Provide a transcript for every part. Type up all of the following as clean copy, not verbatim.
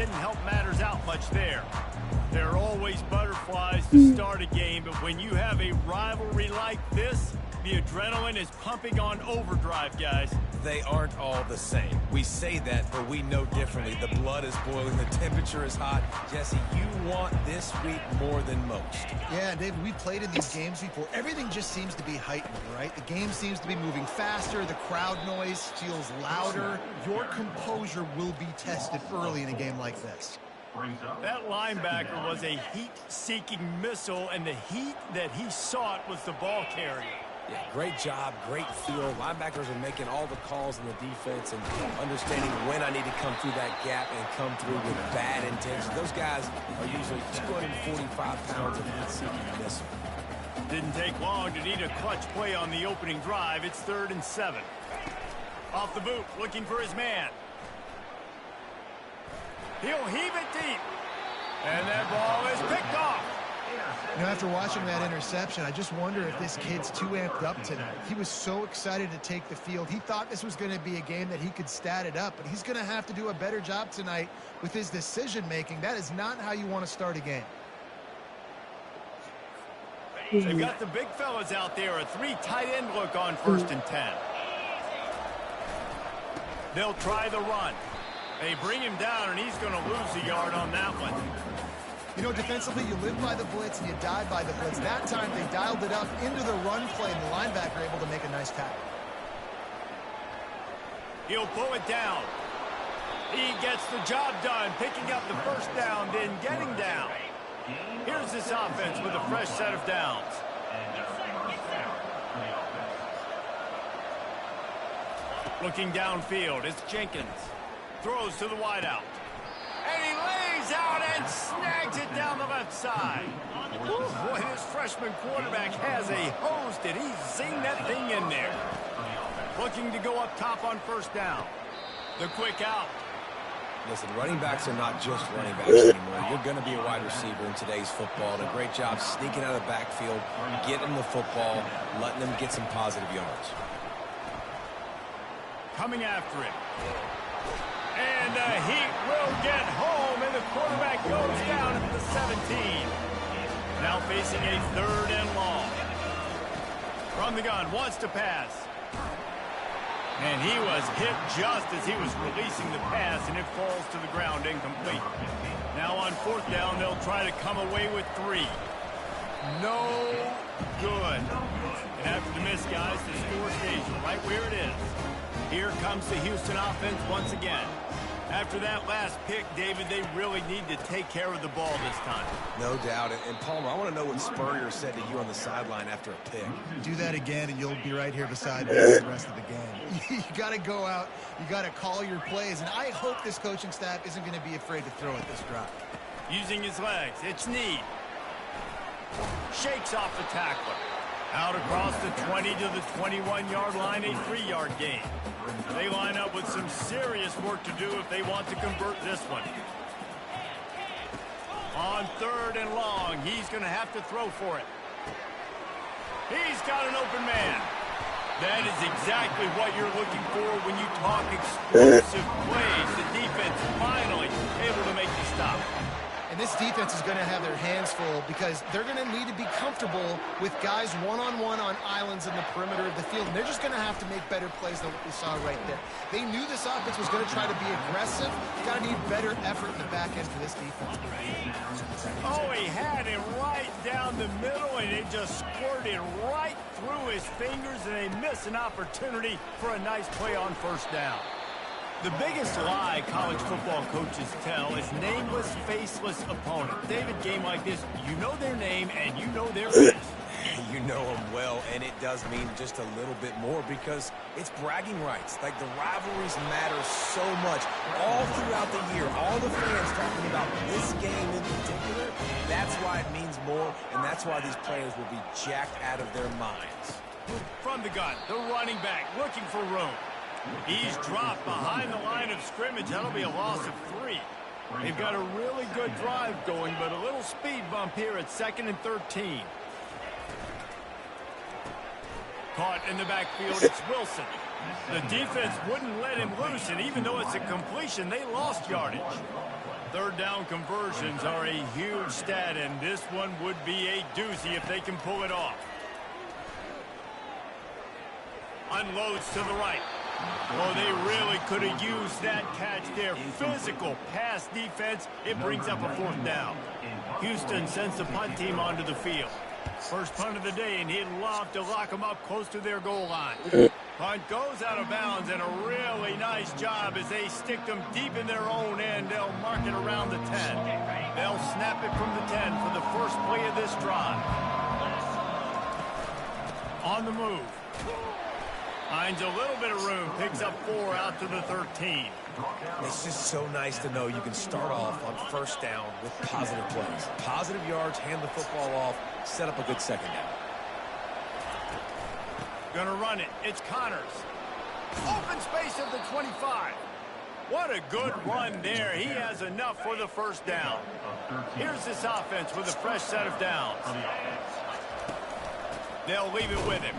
didn't help matters out much there. There are always butterflies to start a game, but when you have a rivalry like this, the adrenaline is pumping on overdrive, guys. They aren't all the same. We say that, but we know differently. The blood is boiling, the temperature is hot. Jesse, you want this week more than most. Yeah, David, we've played in these games before. Everything just seems to be heightened, right? The game seems to be moving faster. The crowd noise feels louder. Your composure will be tested early in a game like this. That linebacker was a heat-seeking missile, and the heat that he sought was the ball carrier. Yeah, great job, great feel. Linebackers are making all the calls in the defense and understanding when I need to come through that gap and come through with bad intentions. Those guys are usually 245 pounds of heat-seeking missile. Didn't take long to need a clutch play on the opening drive. It's 3rd and 7. Off the boot, looking for his man. He'll heave it deep. And that ball is picked off. You know, after watching that interception, I just wonder if this kid's too amped up tonight. He was so excited to take the field. He thought this was going to be a game that he could stat it up, but he's going to have to do a better job tonight with his decision-making. That is not how you want to start a game. They've got the big fellas out there. A 3 tight end look on 1st and 10. They'll try the run. They bring him down, and he's going to lose a yard on that one. You know, defensively, you live by the blitz and you die by the blitz. That time, they dialed it up into the run play, and the linebacker able to make a nice tackle. He'll pull it down. He gets the job done, picking up the 1st down, then getting down. Here's this offense with a fresh set of downs. Looking downfield, it's Jenkins. Throws to the wideout. And he lays out and snags it down the left side. Ooh, boy, this freshman quarterback has a hose. Did he zing that thing in there? Looking to go up top on 1st down. The quick out. Listen, running backs are not just running backs anymore. You're going to be a wide receiver in today's football. And a great job sneaking out of the backfield, getting the football, letting them get some positive yards. Coming after it. And the heat will get home, and the quarterback goes down at the 17. Now facing a 3rd and long. From the gun, wants to pass. And he was hit just as he was releasing the pass, and it falls to the ground incomplete. Now on 4th down, they'll try to come away with 3. No good. And after the miss, guys, the score stays right where it is. Here comes the Houston offense once again. After that last pick, David, they really need to take care of the ball this time. No doubt. And Palmer, I want to know what Spurrier said to you on the sideline after a pick. Do that again, and you'll be right here beside me for the rest of the game. You got to go out. You got to call your plays. And I hope this coaching staff isn't going to be afraid to throw at this drive. Using his legs. It's Need. Shakes off the tackler. Out across the 20 to the 21-yard line, a 3-yard gain. They line up with some serious work to do if they want to convert this one. On 3rd and long, he's going to have to throw for it. He's got an open man. That is exactly what you're looking for when you talk explosive plays. The defense finally able to make the stop. And this defense is going to have their hands full because they're going to need to be comfortable with guys one-on-one on islands in the perimeter of the field. And they're just going to have to make better plays than what we saw right there. They knew this offense was going to try to be aggressive. Got to need better effort in the back end for this defense. Oh, he had it right down the middle, and it just squirted right through his fingers, and they miss an opportunity for a nice play on 1st down. The biggest lie college football coaches tell is nameless, faceless opponent. David, game like this, you know their name and you know their face. You know them well, and it does mean just a little bit more because it's bragging rights. Like, the rivalries matter so much. All throughout the year, all the fans talking about this game in particular, that's why it means more, and that's why these players will be jacked out of their minds. From the gun, the running back looking for room. He's dropped behind the line of scrimmage. That'll be a loss of 3. They've got a really good drive going, but a little speed bump here at 2nd and 13. Caught in the backfield, it's Wilson. The defense wouldn't let him loose, and even though it's a completion, they lost yardage. Third down conversions are a huge stat, and this one would be a doozy if they can pull it off. Unloads to the right. Oh, they really could have used that catch there. Physical pass defense. It brings up a fourth down. Houston sends the punt team onto the field. First punt of the day, and he'd love to lock them up close to their goal line. Punt goes out of bounds, and a really nice job as they stick them deep in their own end. They'll mark it around the 10. They'll snap it from the 10 for the first play of this drive. On the move. Finds a little bit of room, picks up 4 out to the 13. It's just so nice to know you can start off on first down with positive plays. Positive yards, hand the football off, set up a good second down. Gonna run it. It's Connors. Open space of the 25. What a good run there. He has enough for the first down. Here's this offense with a fresh set of downs. They'll leave it with him.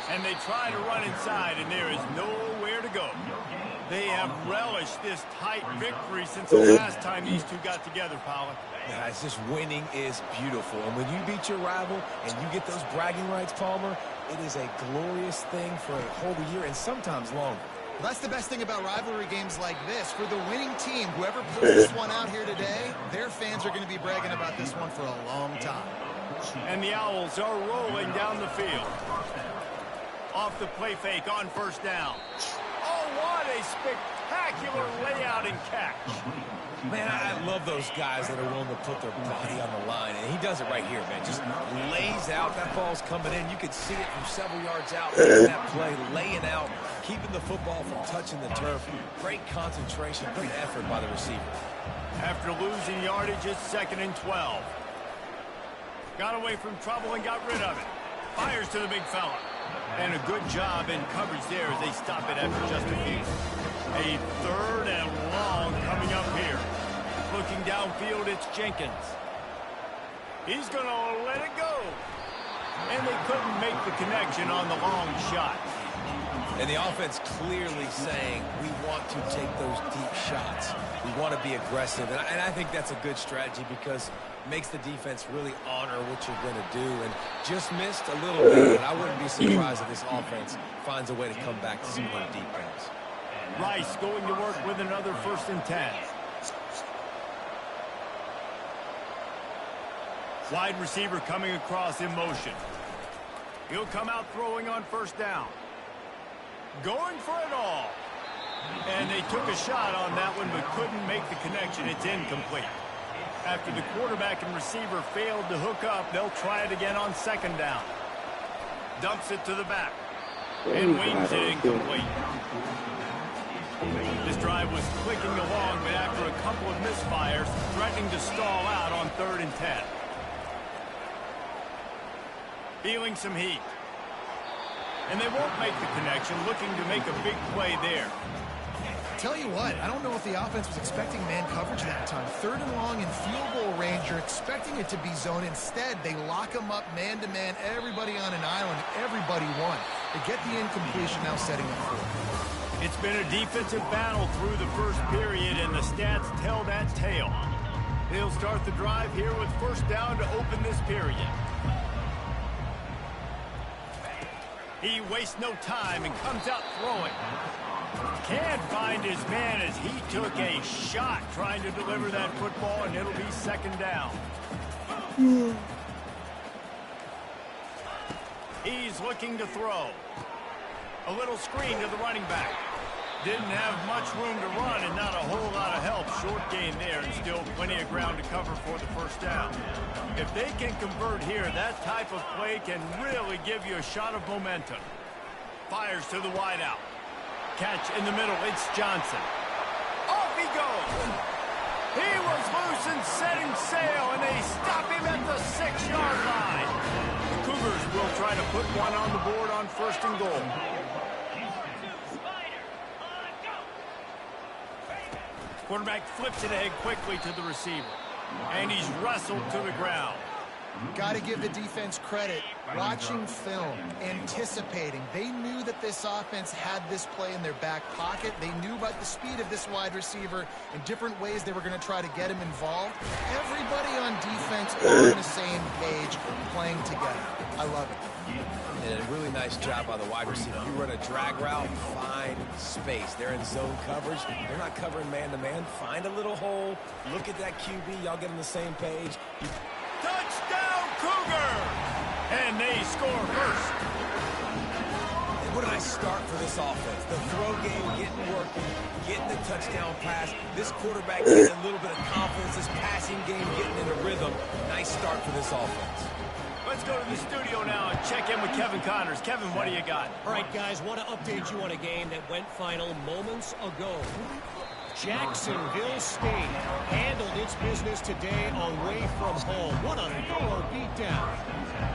And they try to run inside, and there is nowhere to go. They have relished this tight victory since the last time these two got together, Pollard. Yeah, it's just winning is beautiful. And when you beat your rival and you get those bragging rights, Palmer, it is a glorious thing for a whole year and sometimes longer. Well, that's the best thing about rivalry games like this. For the winning team, whoever pulls this one out here today, their fans are going to be bragging about this one for a long time. And the Owls are rolling down the field. Off the play fake on first down. Oh, what a spectacular layout and catch. Man, I love those guys that are willing to put their body on the line, and he does it right here, man. Just lays out. That ball's coming in. You can see it from several yards out. Making that play, laying out, keeping the football from touching the turf. Great concentration, great effort by the receiver. After losing yardage, it's 2nd and 12. Got away from trouble and got rid of it. Fires to the big fella. And a good job in coverage there as they stop it after just a few. A 3rd and long coming up here. Looking downfield, it's Jenkins. He's going to let it go. And they couldn't make the connection on the long shot. And the offense clearly saying, we want to take those deep shots. We want to be aggressive. And I think that's a good strategy because it makes the defense really honor what you're going to do. And just missed a little bit, but I wouldn't be surprised if this offense finds a way to come back to some of the deep balls. Rice going to work with another 1st and 10. Wide receiver coming across in motion. He'll come out throwing on first down. Going for it all. And they took a shot on that one but couldn't make the connection. It's incomplete. After the quarterback and receiver failed to hook up, they'll try it again on 2nd down. Dumps it to the back. And wings it incomplete. This drive was clicking along, but after a couple of misfires, threatening to stall out on 3rd and 10. Feeling some heat. And they won't make the connection, looking to make a big play there. Tell you what, I don't know if the offense was expecting man coverage that time. 3rd and long in field goal range, you're expecting it to be zone. Instead, they lock them up man-to-man, everybody on an island, everybody won. They get the incompletion, now setting up for it. It's been a defensive battle through the first period, and the stats tell that tale. They'll start the drive here with first down to open this period. He wastes no time and comes out throwing. Can't find his man as he took a shot trying to deliver that football, and it'll be 2nd down. He's looking to throw. A little screen to the running back. Didn't have much room to run and not a whole lot of help. Short gain there and still plenty of ground to cover for the first down. If they can convert here, that type of play can really give you a shot of momentum. Fires to the wideout. Catch in the middle, it's Johnson. Off he goes. He was loose and setting sail, and they stop him at the 6-yard line. The Cougars will try to put one on the board on 1st and goal. Quarterback flips it ahead quickly to the receiver. And he's wrestled to the ground. Got to give the defense credit. Watching film, anticipating. They knew that this offense had this play in their back pocket. They knew about the speed of this wide receiver and different ways they were going to try to get him involved. Everybody on defense on the same page, playing together. I love it. And a really nice job by the wide receiver. You run a drag route, find space. They're in zone coverage. They're not covering man-to-man. Find a little hole. Look at that QB. Y'all get on the same page. Touchdown, Cougar! And they score first. And what a nice start for this offense. The throw game getting working, getting the touchdown pass. This quarterback getting a little bit of confidence. This passing game getting in a rhythm. Nice start for this offense. Let's go to the studio now and check in with Kevin Connors. Kevin, what do you got? All right, guys, want to update you on a game that went final moments ago. Jacksonville State handled its business today away from home. What a thorough beatdown.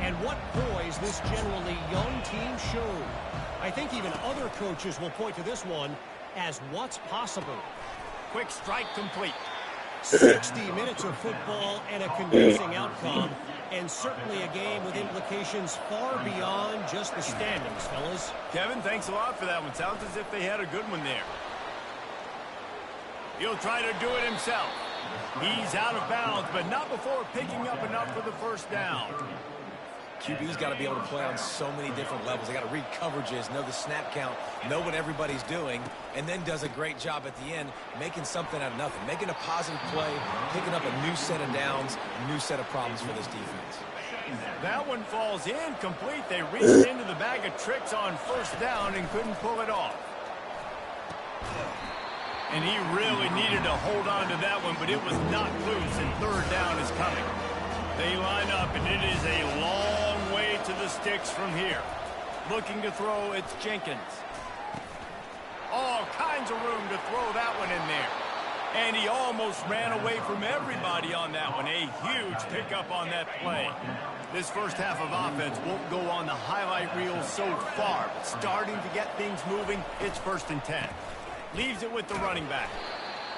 And what poise this generally young team showed. I think even other coaches will point to this one as what's possible. Quick strike complete. 60 minutes of football and a convincing outcome, and certainly a game with implications far beyond just the standings, fellas. Kevin, thanks a lot for that one. Sounds as if they had a good one there. He'll try to do it himself. He's out of bounds, but not before picking up enough for the first down. QB's got to be able to play on so many different levels. They got to read coverages, know the snap count, know what everybody's doing, and then does a great job at the end making something out of nothing, making a positive play, picking up a new set of downs, a new set of problems for this defense. That one falls incomplete. They reached into the bag of tricks on first down and couldn't pull it off. And he really needed to hold on to that one, but it was knocked loose, and third down is coming. They line up, and it is a long way to the sticks from here. Looking to throw, it's Jenkins. All kinds of room to throw that one in there. And he almost ran away from everybody on that one. A huge pickup on that play. This first half of offense won't go on the highlight reel so far, but starting to get things moving, it's 1st and 10. Leaves it with the running back.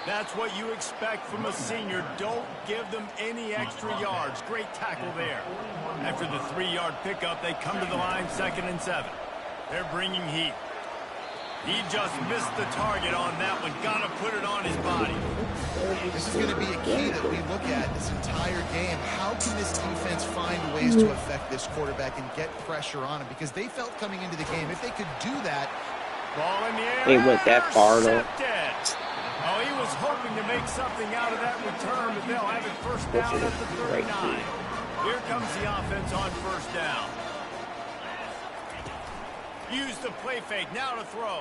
That's what you expect from a senior. Don't give them any extra yards. Great tackle there. After the 3-yard pickup, they come to the line, 2nd and 7. They're bringing heat. He just missed the target on that one. Got to put it on his body. This is going to be a key that we look at this entire game. How can this defense find ways to affect this quarterback and get pressure on him? Because they felt coming into the game, if they could do that. Ball in the air. He went that far, though. Oh, he was hoping to make something out of that return, but they'll have it first down at the 39. Here comes the offense on first down. Use the play fake, now to throw.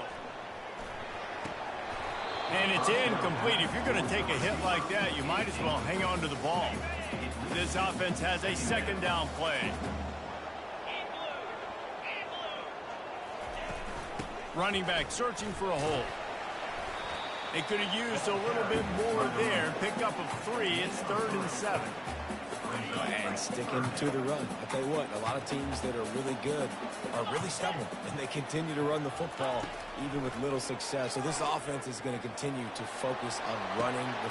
And it's incomplete. If you're going to take a hit like that, you might as well hang on to the ball. This offense has a 2nd down play. Running back searching for a hole. They could have used a little bit more there. Pick up of 3. It's 3rd and 7. And sticking to the run. I tell you what, a lot of teams that are really good are really stubborn, and they continue to run the football even with little success. So this offense is going to continue to focus on running the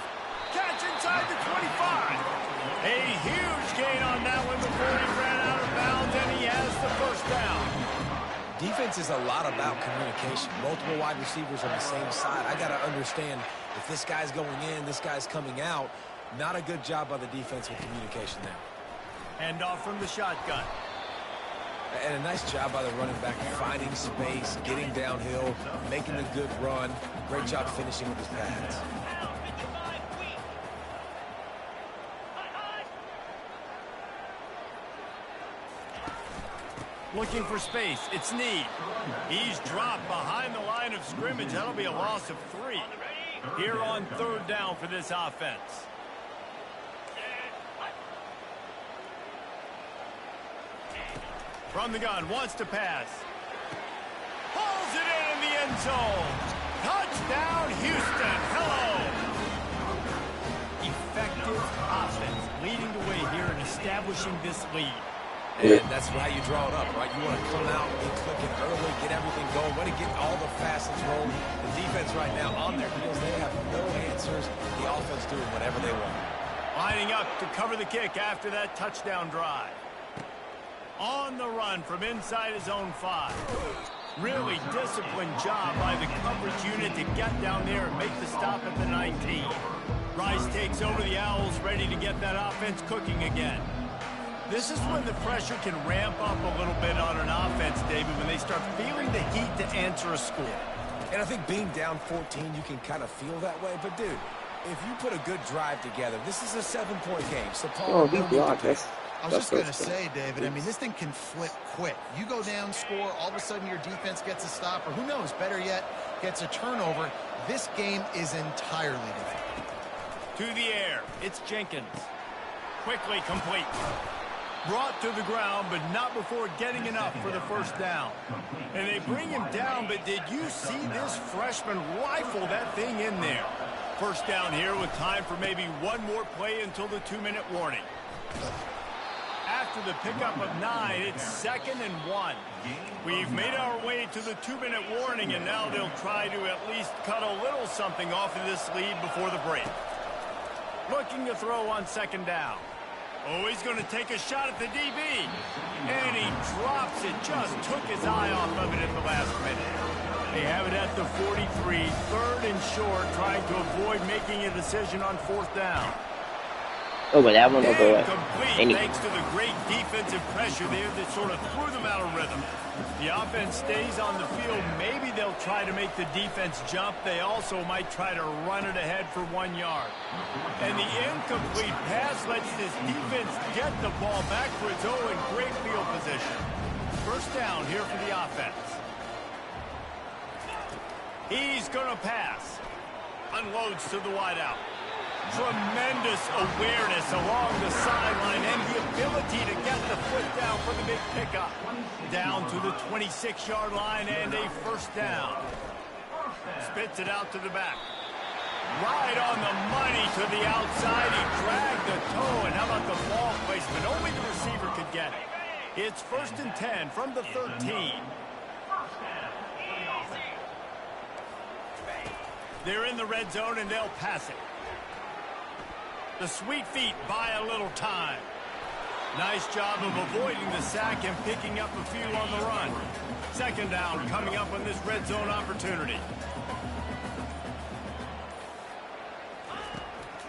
catch inside the 25. A huge gain on that one before he ran out of bounds, and he has the first down. Defense is a lot about communication. Multiple wide receivers on the same side. I got to understand if this guy's going in, this guy's coming out. Not a good job by the defense with communication there. Hand off from the shotgun. And a nice job by the running back finding space, getting downhill, making a good run. Great job finishing with his pads. Looking for space. It's Need. He's dropped behind the line of scrimmage. That'll be a loss of 3. Here on 3rd down for this offense. From the gun, wants to pass. Pulls it in the end zone. Touchdown, Houston. Hello. Effective offense leading the way here and establishing this lead. And that's how you draw it up, right? You want to come out, get clicking early, get everything going, want to get all the facets rolling. The defense right now on their heels, they have no answers. The offense doing whatever they want. Lining up to cover the kick after that touchdown drive. On the run from inside his own 5. Really disciplined job by the coverage unit to get down there and make the stop at the 19. Rice takes over the Owls, ready to get that offense cooking again. This is when the pressure can ramp up a little bit on an offense, David, when they start feeling the heat to answer a score. And I think being down 14, you can kind of feel that way. But, dude, if you put a good drive together, this is a 7-point game. So, Paul, he blocked us. I was just going to say, David, I mean, this thing can flip quick. You go down, score, all of a sudden your defense gets a stop, or who knows, better yet, gets a turnover. This game is entirely different. To the air, it's Jenkins. Quickly complete. Brought to the ground, but not before getting enough for the first down. And they bring him down, but did you see this freshman rifle that thing in there? First down here with time for maybe one more play until the 2-minute warning. After the pickup of 9, it's 2nd and 1. We've made our way to the 2-minute warning, and now they'll try to at least cut a little something off of this lead before the break. Looking to throw on 2nd down. Oh, he's going to take a shot at the DB. And he drops it. Just took his eye off of it at the last minute. They have it at the 43, 3rd and short, trying to avoid making a decision on 4th down. Oh, but that one will go complete, thanks to the great defensive pressure there that sort of threw them out of rhythm. The offense stays on the field. Maybe they'll try to make the defense jump. They also might try to run it ahead for 1 yard. And the incomplete pass lets this defense get the ball back for its own in great field position. First down here for the offense. He's going to pass. Unloads to the wideout. Tremendous awareness along the sideline and the ability to get the foot down for the big pickup. Down to the 26-yard line and a first down. Spits it out to the back. Right on the money to the outside. He dragged the toe, and how about the ball placement? Only the receiver could get it. It's 1st and 10 from the 13. They're in the red zone, and they'll pass it. The sweet feet buy a little time. Nice job of avoiding the sack and picking up a few on the run. 2nd down coming up on this red zone opportunity.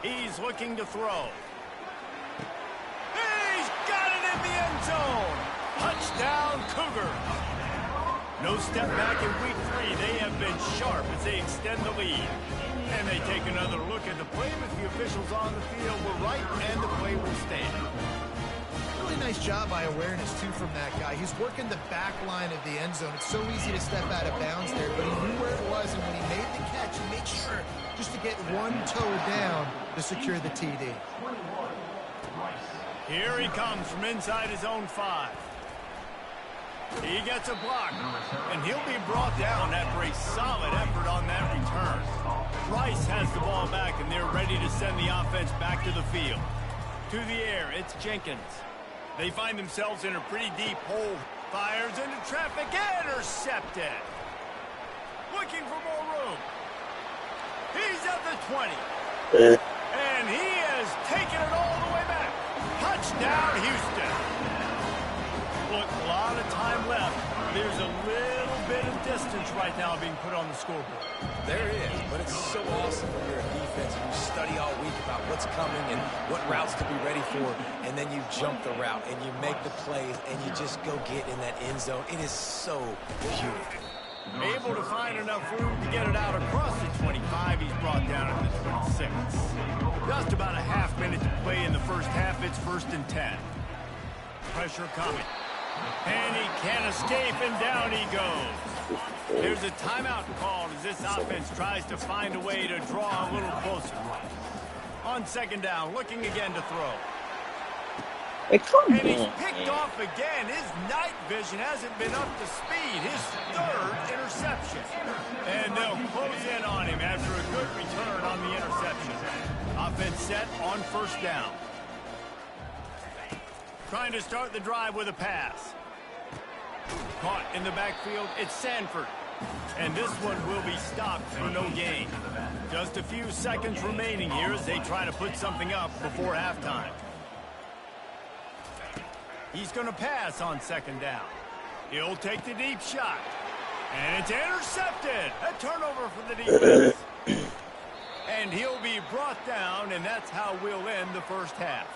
He's looking to throw. He's got it in the end zone. Touchdown, Cougars. No step back in week 3. They have been sharp as they extend the lead. And they take another look at the play, but the officials on the field were right, and the play will stand. Really nice job by awareness, too, from that guy. He's working the back line of the end zone. It's so easy to step out of bounds there, but he knew where it was, and when he made the catch, he made sure just to get one toe down to secure the TD. Here he comes from inside his own 5. He gets a block, and he'll be brought down after a solid effort on that return. Rice has the ball back, and they're ready to send the offense back to the field. To the air, it's Jenkins. They find themselves in a pretty deep hole. Fires into traffic, intercepted. Looking for more room. He's at the 20. And he has taken it all the way back. Touchdown, Houston. Look, a lot of time left. There's a little bit of distance right now being put on the scoreboard. There is, but it's so awesome when you're a defense and you study all week about what's coming and what routes to be ready for, and then you jump the route and you make the plays and you just go get in that end zone. It is so beautiful. Able to find enough room to get it out across the 25. He's brought down at the 26. Just about a half minute to play in the first half. It's 1st and 10. Pressure coming. And he can't escape, and down he goes. There's a timeout called as this offense tries to find a way to draw a little closer. On 2nd down, looking again to throw. And he's picked off again. His night vision hasn't been up to speed. His 3rd interception. And they'll close in on him after a good return on the interception. Offense set on 1st down. Trying to start the drive with a pass. Caught in the backfield, it's Sanford. And this one will be stopped for no gain. Just a few seconds remaining here as they try to put something up before halftime. He's going to pass on second down. He'll take the deep shot. And it's intercepted. A turnover for the defense. And he'll be brought down, and that's how we'll end the first half.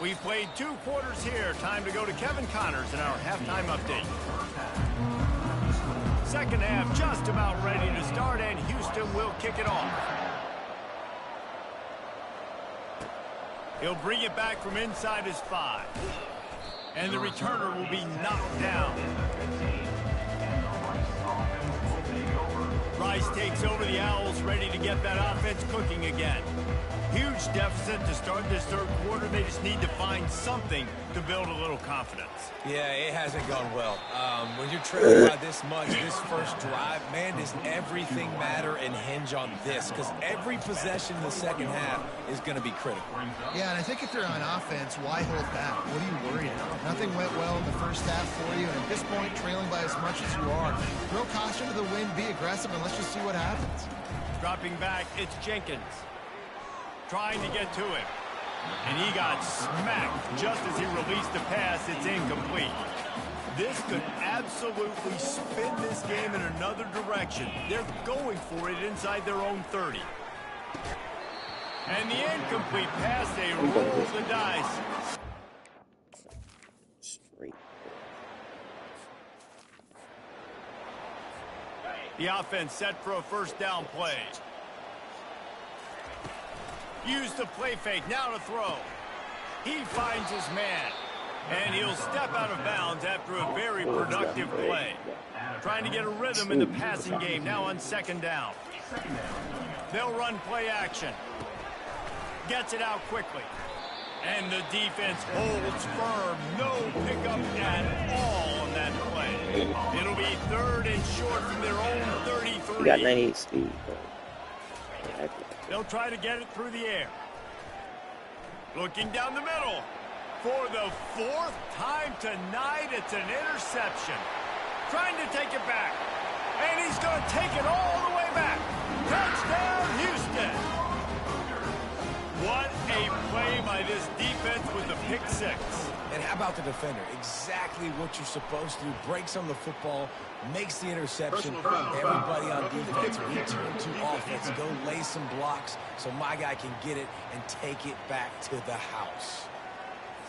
We've played 2 quarters here. Time to go to Kevin Connors in our halftime update. Second half just about ready to start, and Houston will kick it off. He'll bring it back from inside his 5. And the returner will be knocked down. Rice takes over the Owls, ready to get that offense cooking again. Huge deficit to start this third quarter. They just need to find something to build a little confidence. Yeah, it hasn't gone well. When you're trailing by this much, this first drive, man, does everything matter and hinge on this? Because every possession in the second half is going to be critical. Yeah, and I think if you're on offense, why hold back? What are you worried about? Nothing went well in the first half for you, and at this point, trailing by as much as you are, throw caution to the wind, be aggressive, and let's just see what happens. Dropping back, it's Jenkins. Trying to get to him. And he got smacked just as he released the pass. It's incomplete. This could absolutely spin this game in another direction. They're going for it inside their own 30. And the incomplete pass, they roll the dice. The offense set for a first down play. Use the play fake, now to throw. He finds his man, and he'll step out of bounds after a very productive play. Trying to get a rhythm in the passing game, now on second down. They'll run play action. Gets it out quickly. And the defense holds firm. No pickup at all on that play. It'll be 3rd and short from their own 33. We got 98 speed. They'll try to get it through the air. Looking down the middle. For the 4th time tonight, it's an interception. Trying to take it back. And he's going to take it all the way back. Touchdown, Houston. What a play by this defense with the pick 6. And how about the defender? Exactly what you're supposed to do. Breaks on the football, makes the interception. Everybody on defense return to offense. Go lay some blocks so my guy can get it and take it back to the house.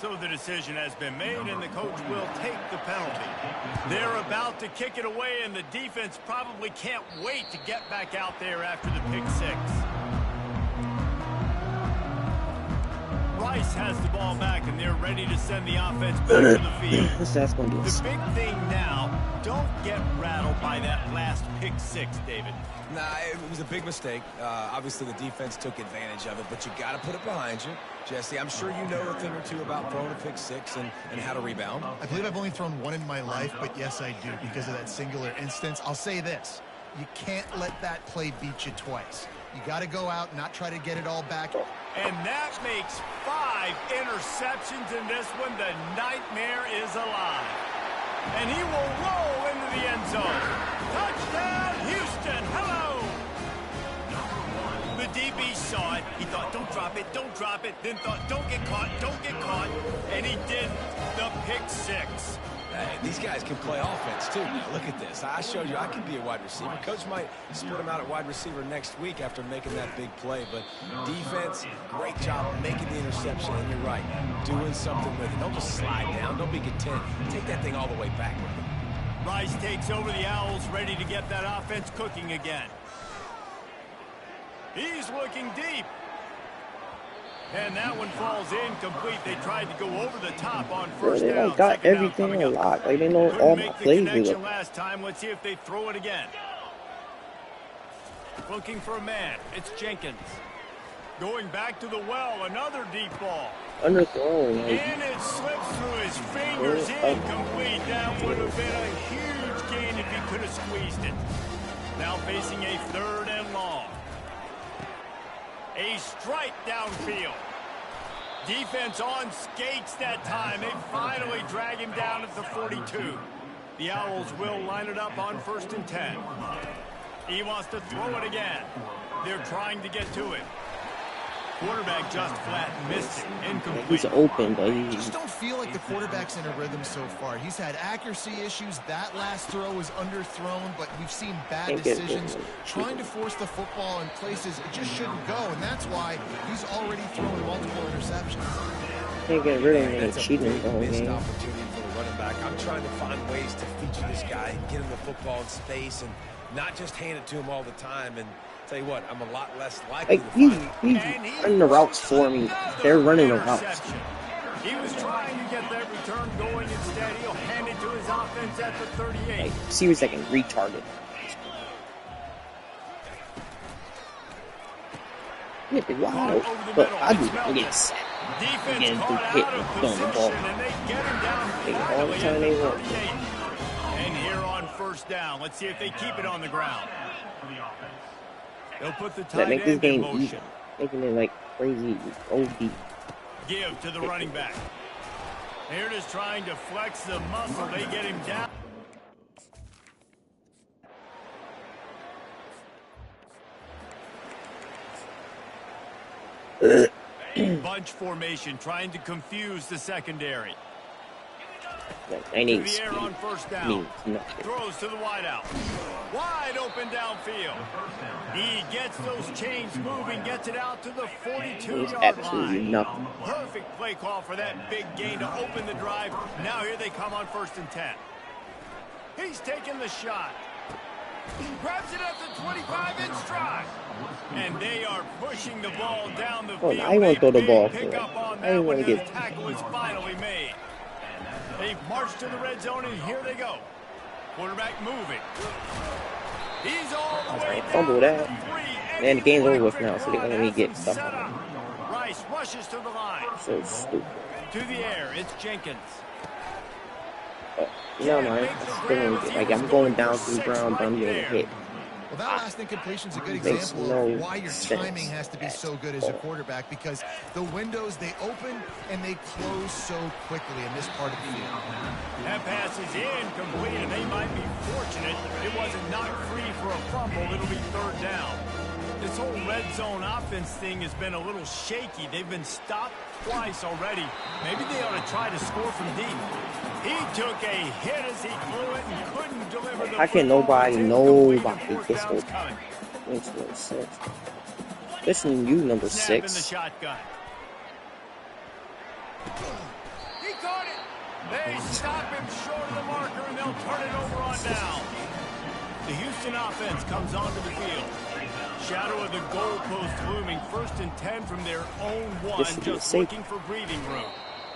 So the decision has been made, and the coach will take the penalty. They're about to kick it away, and the defense probably can't wait to get back out there after the pick 6. Rice has the ball back, and they're ready to send the offense back to the field. The big thing now, don't get rattled by that last pick 6, David. Nah, it was a big mistake. Obviously, the defense took advantage of it, but you got to put it behind you. Jesse, I'm sure you know a thing or two about throwing a pick 6 and how to rebound. I believe I've only thrown one in my life, but yes, I do, because of that singular instance. I'll say this. You can't let that play beat you twice. You got to go out and not try to get it all back. And that makes 5 interceptions in this one. The nightmare is alive. And he will roll into the end zone. Touchdown, Houston. Hello. The DB saw it. He thought, don't drop it, don't drop it. Then thought, don't get caught, don't get caught. And he did the pick 6. Hey, these guys can play offense, too. Now, look at this. I showed you I can be a wide receiver. Coach might split him out at wide receiver next week after making that big play. But defense, great job making the interception. And you're right, doing something with it. Don't just slide down. Don't be content. Take that thing all the way back. Rice takes over the Owls, ready to get that offense cooking again. He's looking deep. And that one falls incomplete. They tried to go over the top on first down. They got everything unlocked. Like, they know all my plays. Last time. Let's see if they throw it again. Looking for a man. It's Jenkins. Going back to the well. Another deep ball. Underthrown. And it slips through his fingers. Incomplete. That would have been a huge gain if he could have squeezed it. Now facing a 3rd and long. A strike downfield. Defense on skates that time. They finally drag him down at the 42. The Owls will line it up on 1st and 10. He wants to throw it again. They're trying to get to it. Quarterback just flat missed it. Incomplete. He's open, but I just don't feel like the quarterback's in a rhythm so far. He's had accuracy issues. That last throw was underthrown, but we've seen bad decisions. Trying to force the football in places it just shouldn't go, and that's why he's already thrown multiple interceptions. Can't get rid of him and cheating the whole Missed game. opportunity for the running back. I'm trying to find ways to feature this guy and get him the football in space and not just hand it to him all the time. And tell you what, I'm a lot less likely Like, to he's find running the routes for me. They're running the routes. Interception. He was trying to get that return going. Instead, he'll hand it to his offense at the 38. Like, serious second, retarded. Nip it wild, but I do not get sacked. Defense Getting through caught hit out of and throwing the ball. position, and they get him down They all the finally time at they the want. 38. And here on 1st down, let's see if they keep it on the ground. They'll put the That tight make this end in game motion. even, making it like crazy OD. Give to the running back. They're just trying to flex the muscle. They get him down. Bunch formation, trying to confuse the secondary. Like, I To need the speed. air on 1st down. Means nothing. Throws to the wideout. Wide open downfield. He gets those chains moving, gets it out to the Means 42-yard absolutely line. nothing. Perfect play call for that big gain to open the drive. Now here they come on 1st and 10. He's taking the shot. Grabs it at the 25-inch stride. And they are pushing the ball down the field. I won't throw the ball for Pick it. up on I that didn't when want the to get. tackle is finally made. They march to the red zone, and here they go. Quarterback moving. He's all the way down Fumble to that. the 3, and Man, the he game's over with perfect now, so they're gonna run need to get has stuff him on set him. up. Rice rushes to the line. So stupid. To the air, it's Jenkins. No, man. Like, I'm going down to the ground, but I'm getting hit. Well, that last incompletion's a good Makes example no of why your sense timing has to be so good as a quarterback, because the windows, they open and they close so quickly in this part of the field. That pass is incomplete, and they might be fortunate it wasn't knocked free for a fumble. It'll be 3rd down. This whole red zone offense thing has been a little shaky. They've been stopped twice already. Maybe they ought to try to score from deep. He took a hit as he threw it and couldn't deliver the How can football. It's incomplete, and 4th this down's whole coming. makes no sense? Listen, you number Snap in the 6. shotgun. He caught it. They stop him short of the marker, and they'll turn it over on down. The Houston offense comes onto the field. Shadow of the goalpost looming. 1st and 10 from their own 1, This should be just safe. looking for breathing room.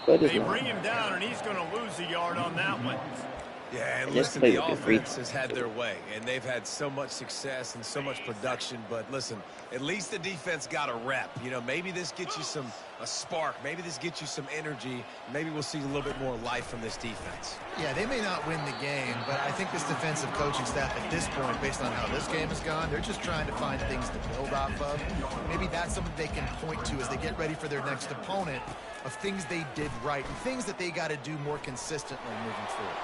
But it's They not. bring him down, and he's going to lose a yard on that one. Yeah, and Just listen, play the with the free offense has had their way, and they've had so much success and so much production. But listen, at least the defense got a rep. You know, maybe this gets you a spark. Maybe this gets you some energy. Maybe we'll see a little bit more life from this defense. Yeah, they may not win the game, but I think this defensive coaching staff at this point, based on how this game has gone, they're just trying to find things to build off of. Maybe that's something they can point to as they get ready for their next opponent, of things they did right and things that they got to do more consistently moving forward.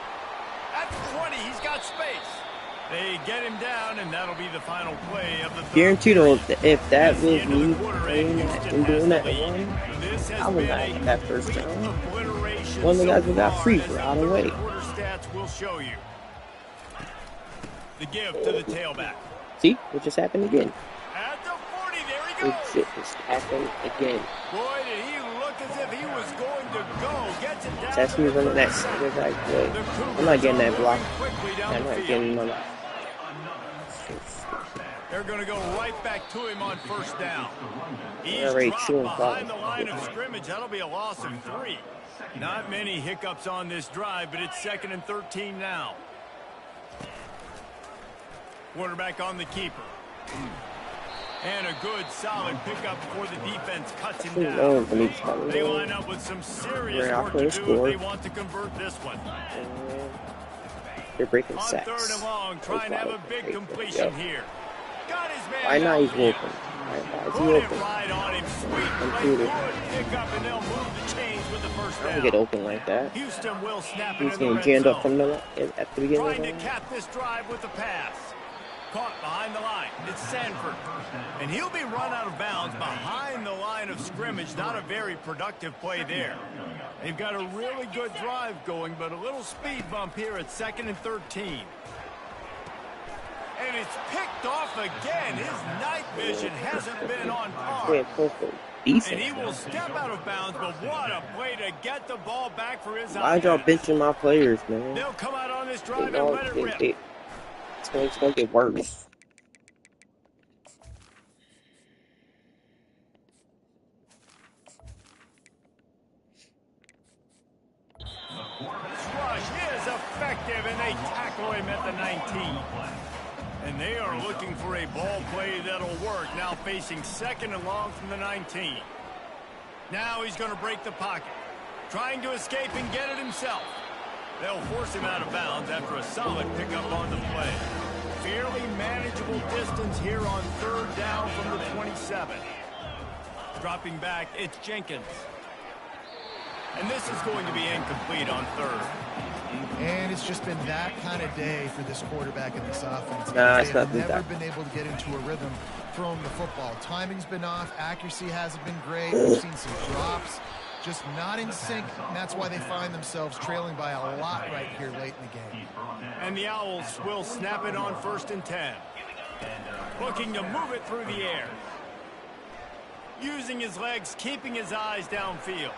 At the 20, he's got space. They get him down, and that'll be the final play of the third. Guarantee though, if that That's the was end of me the quarter, playing and that Houston and has doing the that lead. one, This has I would been not a have that first complete down. obliteration One of the so guys who got far, free as for the out of the third way. quarter stats will show you. The give to the tailback. See, it just happened again. At the 40, there he It goes. just happened again. Boy, did he look as if he was going to go. Gets it down. That's to me the running that 37. side right way. The I'm Cougars not getting that are block. moving quickly down I'm the not field. getting my life. They're going to go right back to him on 1st down. He's Already dropped chewing behind the fire. line of scrimmage. That'll be a loss of 3. Not many hiccups on this drive, but it's 2nd and 13 now. Quarterback on the keeper. And a good, solid pickup before the defense cuts him down. No, for me to start They with. line up with some serious We're work not to gonna do if score. they want to convert this one. They're breaking On sacks. 3rd and long, trying to have a big completion here. Got his man Why not? He's downfield. open. Why is he Put it open? right on him. time. Sweet play, Computer. good pick up, and they'll move the chains with the first I don't down. get open like that. Houston will snap it He's in the getting red jammed up zone. from the at the beginning of Trying the to cap this drive with the pass. Caught behind the line. It's Sanford. And he'll be run out of bounds behind the line of scrimmage. Not a very productive play there. They've got a really good drive going, but a little speed bump here at 2nd and 13. And it's picked off again. His night vision hasn't been on par. Decent. And he will step out of bounds, but what a play to get the ball back for his Why'd y'all offense. benching my players, man? They'll come out on this drive and let it rip. It's gonna get worse. This rush is effective, and they tackle him at the 19. And they are looking for a ball play that'll work. Now facing 2nd and long from the 19. Now he's going to break the pocket. Trying to escape and get it himself. They'll force him out of bounds after a solid pickup on the play. Fairly manageable distance here on 3rd down from the 27. Dropping back, it's Jenkins. And this is going to be incomplete on 3rd. And it's just been that kind of day for this quarterback in this offense. Nah, it's not They've never that. been able to get into a rhythm throwing the football. Timing's been off. Accuracy hasn't been great. We've seen some drops. Just not in sync, and that's why they find themselves trailing by a lot right here late in the game. And the Owls will snap it on 1st and 10. Looking to move it through the air. Using his legs, keeping his eyes downfield.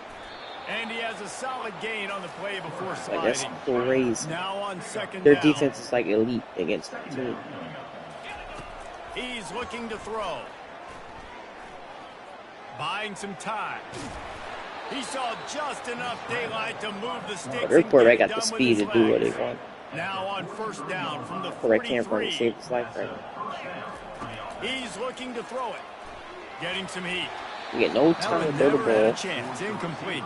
And he has a solid gain on the play before Like, that's sliding. crazy. Now on 2nd Their down. defense is like elite against that team. He's looking to throw. Buying some time. He saw just enough daylight to move the sticks. Their and quarterback get got it the done speed with to his do what legs. they want. Now on 1st down from the Quarterback can't run to 43. save his life right now. He's looking to throw it. Getting some heat. You get no That time one to throw the never had a ball. chance. Incomplete.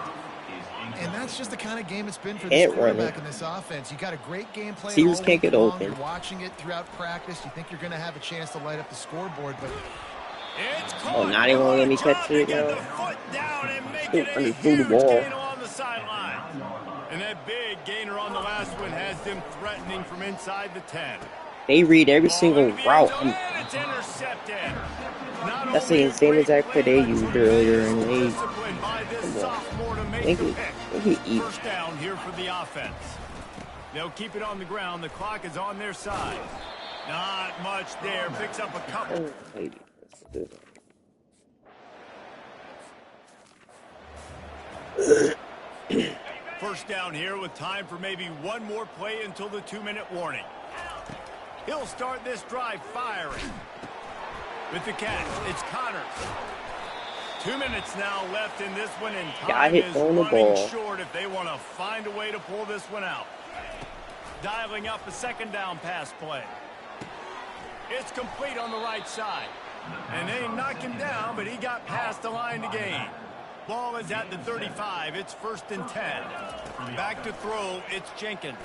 And that's just the kind of game it's been for Can't this run quarterback it. in this offense. You got a great game plan Receivers all can't week get long. open. You're watching it throughout practice. You think you're going to have a chance to light up the scoreboard, but It's Oh, caught. now they won't let me Good catch job to it get now. the foot down and make Still it a trying to throw the huge ball. gain along the sideline. And that big gainer on the last one has them threatening from inside the 10. They read every Ball single into the end route. zone, and it's intercepted. Not That's only the a same great exact play they but used earlier, and tremendous they discipline by this sophomore to make They the could- pick. they could eat. First down here for the offense. They'll keep it on the ground. The clock is on their side. Not much there. Picks up a couple. Lady. First down here with time for maybe one more play until the 2-minute warning. He'll start this drive firing. With the catch, it's Connors. 2 minutes now left in this one, and Got time hit is throwing the running ball. short if they want to find a way to pull this one out. Dialing up a 2nd down pass play. It's complete on the right side. And they knock him down, but he got past the line to gain. Ball is at the 35. It's 1st and 10. Back to throw, it's Jenkins.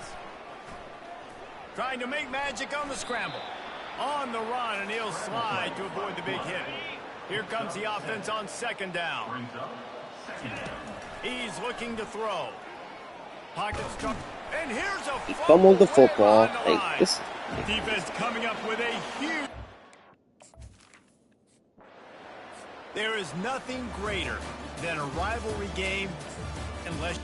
Trying to make magic on the scramble. On the run, and he'll slide to avoid the big hit. Here comes the offense on 2nd down. He's looking to throw. Pocket struck. And here's a He fumbled the football. right on the Like, line. this. Defense coming up with a huge... There is nothing greater than a rivalry game unless...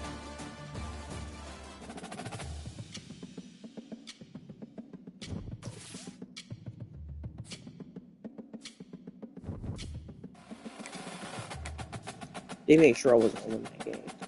They made sure I wasn't in that game.